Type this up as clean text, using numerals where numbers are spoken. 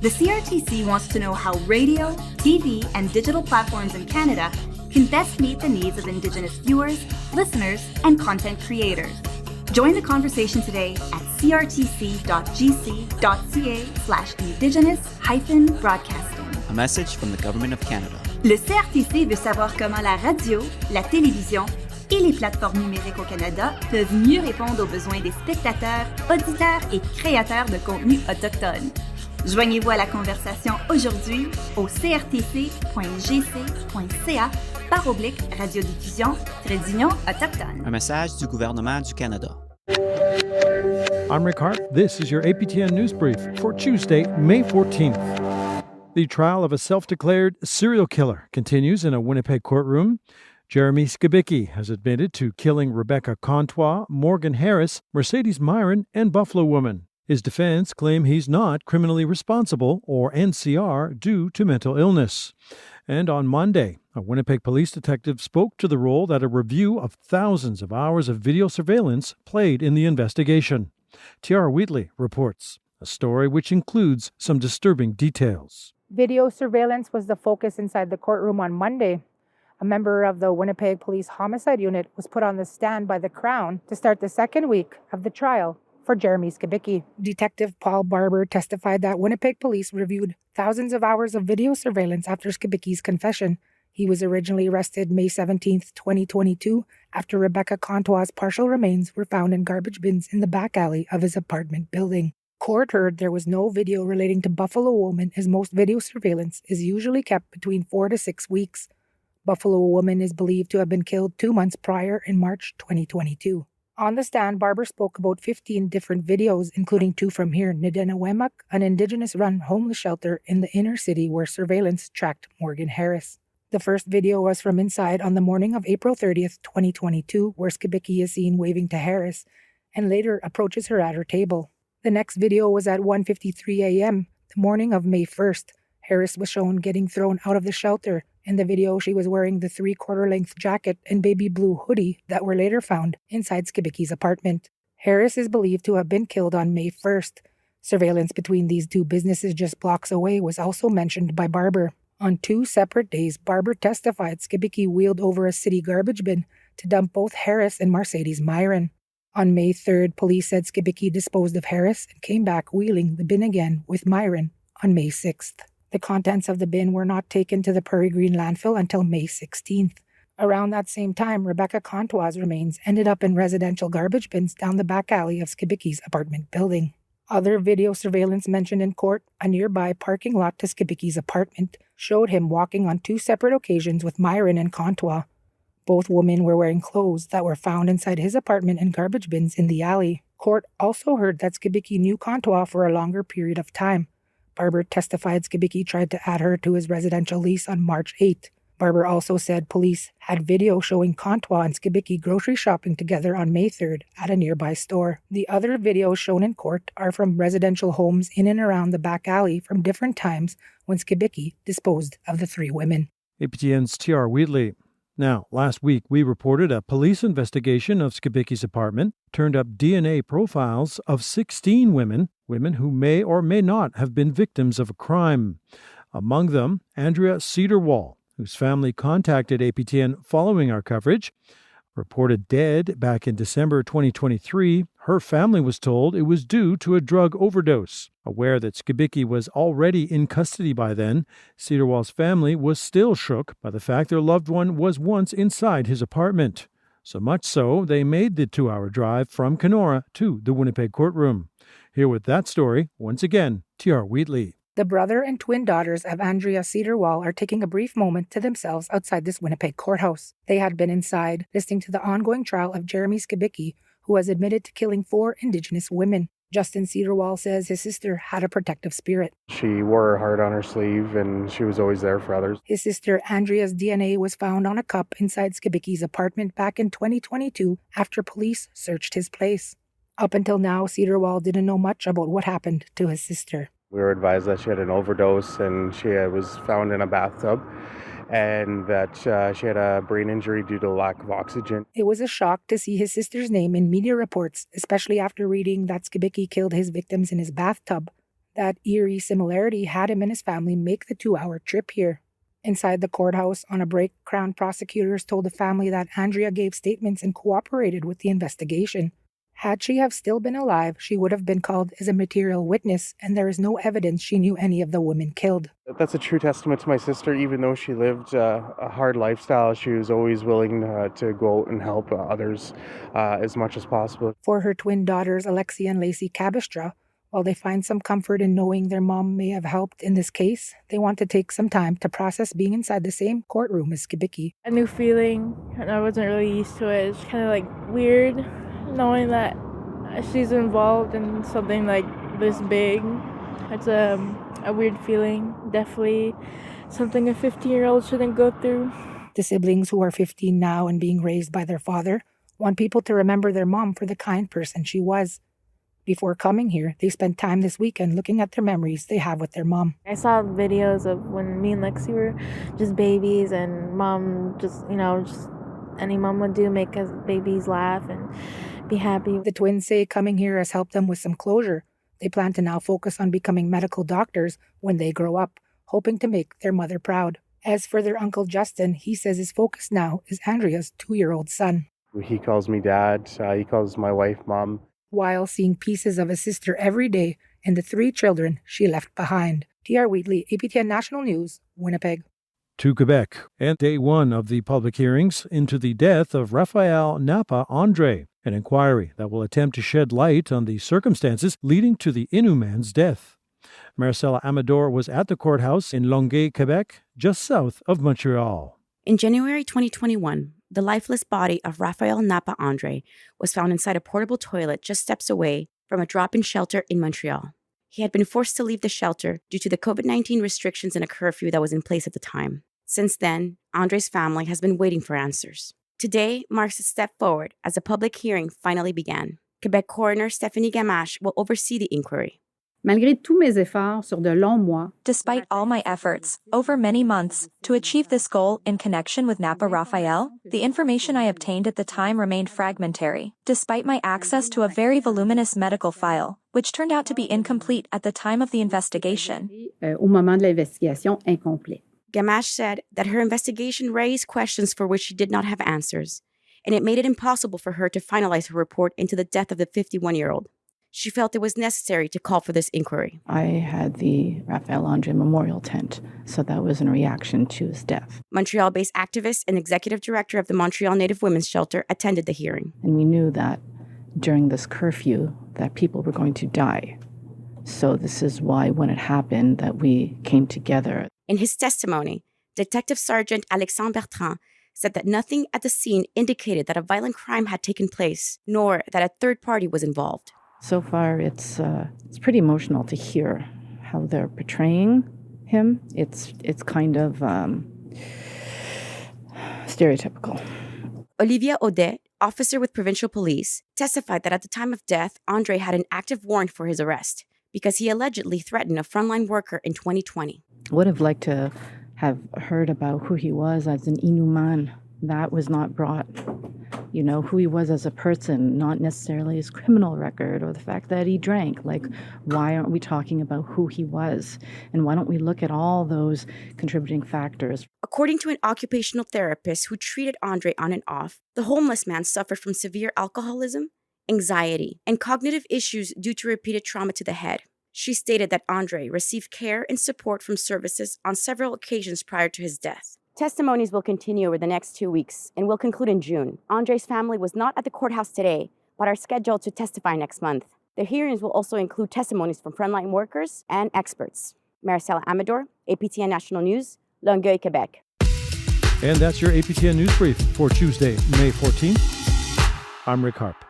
The CRTC wants to know how radio, TV, and digital platforms in Canada can best meet the needs of Indigenous viewers, listeners, and content creators. Join the conversation today at crtc.gc.ca/indigenous-broadcasting. A message from the Government of Canada. Le CRTC veut savoir comment la radio, la télévision et les plateformes numériques au Canada peuvent mieux répondre aux besoins des spectateurs, auditeurs et créateurs de contenu autochtones. Joignez-vous à la conversation aujourd'hui au crtc.gc.ca/radiodiffusion-union autochtone. Un message du gouvernement du Canada. I'm Rick Hart. This is your APTN News Brief for Tuesday, May 14th. The trial of a self-declared serial killer continues in a Winnipeg courtroom. Jeremy Skibicki has admitted to killing Rebecca Comtois, Morgan Harris, Mercedes Myron, and Buffalo Woman. His defense claim he's not criminally responsible, or NCR, due to mental illness. And on Monday, a Winnipeg police detective spoke to the role that a review of thousands of hours of video surveillance played in the investigation. Tiara Wheatley reports, a story which includes some disturbing details. Video surveillance was the focus inside the courtroom on Monday. A member of the Winnipeg Police Homicide Unit was put on the stand by the Crown to start the second week of the trial for Jeremy Skibicki. Detective Paul Barber testified that Winnipeg Police reviewed thousands of hours of video surveillance after Skibicki's confession. He was originally arrested May 17, 2022, after Rebecca Comtois' partial remains were found in garbage bins in the back alley of his apartment building. Court heard there was no video relating to Buffalo Woman, as most video surveillance is usually kept between 4 to 6 weeks. Buffalo Woman is believed to have been killed 2 months prior in March 2022. On the stand, Barber spoke about 15 different videos, including 2 from here, Nidenawemak, an Indigenous-run homeless shelter in the inner city where surveillance tracked Morgan Harris. The first video was from inside on the morning of April 30th, 2022, where Skibicki is seen waving to Harris and later approaches her at her table. The next video was at 1:53 a.m., the morning of May 1st. Harris was shown getting thrown out of the shelter. In the video, she was wearing the 3/4-length jacket and baby blue hoodie that were later found inside Skibicki's apartment. Harris is believed to have been killed on May 1st. Surveillance between these two businesses just blocks away was also mentioned by Barber. On 2 separate days, Barber testified Skibicki wheeled over a city garbage bin to dump both Harris and Mercedes Myron. On May 3rd, police said Skibicki disposed of Harris and came back wheeling the bin again with Myron on May 6th. The contents of the bin were not taken to the Prairie Green landfill until May 16th. Around that same time, Rebecca Comtois' remains ended up in residential garbage bins down the back alley of Skibicki's apartment building. Other video surveillance mentioned in court, a nearby parking lot to Skibicki's apartment, showed him walking on 2 separate occasions with Myron and Comtois. Both women were wearing clothes that were found inside his apartment in garbage bins in the alley. Court also heard that Skibicki knew Comtois for a longer period of time. Barber testified Skibicki tried to add her to his residential lease on March 8th. Barber also said police had video showing Comtois and Skibicki grocery shopping together on May 3rd at a nearby store. The other videos shown in court are from residential homes in and around the back alley from different times when Skibicki disposed of the 3 women. APTN's T.R. Wheatley. Now, last week we reported a police investigation of Skibicki's apartment turned up DNA profiles of 16 women who may or may not have been victims of a crime. Among them, Andrea Cedarwall, whose family contacted APTN following our coverage. Reported dead back in December 2023, her family was told it was due to a drug overdose. Aware that Skibicki was already in custody by then, Cedarwall's family was still shook by the fact their loved one was once inside his apartment. So much so, they made the 2-hour drive from Kenora to the Winnipeg courtroom. Here with that story, once again, T.R. Wheatley. The brother and twin daughters of Andrea Cedarwall are taking a brief moment to themselves outside this Winnipeg courthouse. They had been inside, listening to the ongoing trial of Jeremy Skibicki, who was admitted to killing 4 Indigenous women. Justin Cedarwall says his sister had a protective spirit. She wore her heart on her sleeve, and she was always there for others. His sister Andrea's DNA was found on a cup inside Skibicki's apartment back in 2022 after police searched his place. Up until now, Cedarwall didn't know much about what happened to his sister. We were advised that she had an overdose and she was found in a bathtub, and that she had a brain injury due to lack of oxygen. It was a shock to see his sister's name in media reports, especially after reading that Skibicki killed his victims in his bathtub. That eerie similarity had him and his family make the 2-hour trip here. Inside the courthouse on a break, Crown prosecutors told the family that Andrea gave statements and cooperated with the investigation. Had she have still been alive, she would have been called as a material witness, and there is no evidence she knew any of the women killed. That's a true testament to my sister. Even though she lived a hard lifestyle, she was always willing to go out and help others as much as possible. For her twin daughters, Alexia and Lacey Cabistra, while they find some comfort in knowing their mom may have helped in this case, they want to take some time to process being inside the same courtroom as Skibicki. A new feeling, and I wasn't really used to it. It's kind of like weird knowing that she's involved in something like this big. It's a weird feeling. Definitely something a 15-year-old shouldn't go through. The siblings, who are 15 now and being raised by their father, want people to remember their mom for the kind person she was. Before coming here, they spent time this weekend looking at their memories they have with their mom. I saw videos of when me and Lexi were just babies, and mom just any mom would do, make us babies laugh and be happy. The twins say coming here has helped them with some closure. They plan to now focus on becoming medical doctors when they grow up, hoping to make their mother proud. As for their uncle Justin, he says his focus now is Andrea's 2-year-old son. He calls me dad. He calls my wife mom. While seeing pieces of a sister every day and the 3 children she left behind. T.R. Wheatley, APTN National News, Winnipeg. To Quebec, and day 1 of the public hearings into the death of Raphael Napa Andre, an inquiry that will attempt to shed light on the circumstances leading to the Innu man's death. Marcella Amador was at the courthouse in Longueuil, Quebec, just south of Montreal. In January 2021, the lifeless body of Raphael Napa Andre was found inside a portable toilet just steps away from a drop-in shelter in Montreal. He had been forced to leave the shelter due to the COVID-19 restrictions and a curfew that was in place at the time. Since then, Andre's family has been waiting for answers. Today marks a step forward as a public hearing finally began. Quebec coroner Stephanie Gamache will oversee the inquiry. Despite all my efforts, over many months, to achieve this goal in connection with Napa Raphael, the information I obtained at the time remained fragmentary, despite my access to a very voluminous medical file, which turned out to be incomplete at the time of the investigation. Gamache said that her investigation raised questions for which she did not have answers, and it made it impossible for her to finalize her report into the death of the 51-year-old. She felt it was necessary to call for this inquiry. I had the Raphael Andre memorial tent, so that was in reaction to his death. Montreal-based activist and executive director of the Montreal Native Women's Shelter attended the hearing. And we knew that during this curfew that people were going to die. So this is why when it happened that we came together. In his testimony, Detective Sergeant Alexandre Bertrand said that nothing at the scene indicated that a violent crime had taken place, nor that a third party was involved. So far, it's pretty emotional to hear how they're portraying him. It's kind of stereotypical. Olivia Audet, officer with provincial police, testified that at the time of death, Andre had an active warrant for his arrest because he allegedly threatened a frontline worker in 2020. Would have liked to have heard about who he was as an Innu man. That was not brought. You know, who he was as a person, not necessarily his criminal record or the fact that he drank. Like, why aren't we talking about who he was? And why don't we look at all those contributing factors? According to an occupational therapist who treated Andre on and off, the homeless man suffered from severe alcoholism, anxiety, and cognitive issues due to repeated trauma to the head. She stated that Andre received care and support from services on several occasions prior to his death. Testimonies will continue over the next 2 weeks and will conclude in June. Andre's family was not at the courthouse today, but are scheduled to testify next month. The hearings will also include testimonies from frontline workers and experts. Marcella Amador, APTN National News, Longueuil, Quebec. And that's your APTN News Brief for Tuesday, May 14th. I'm Rick Harp.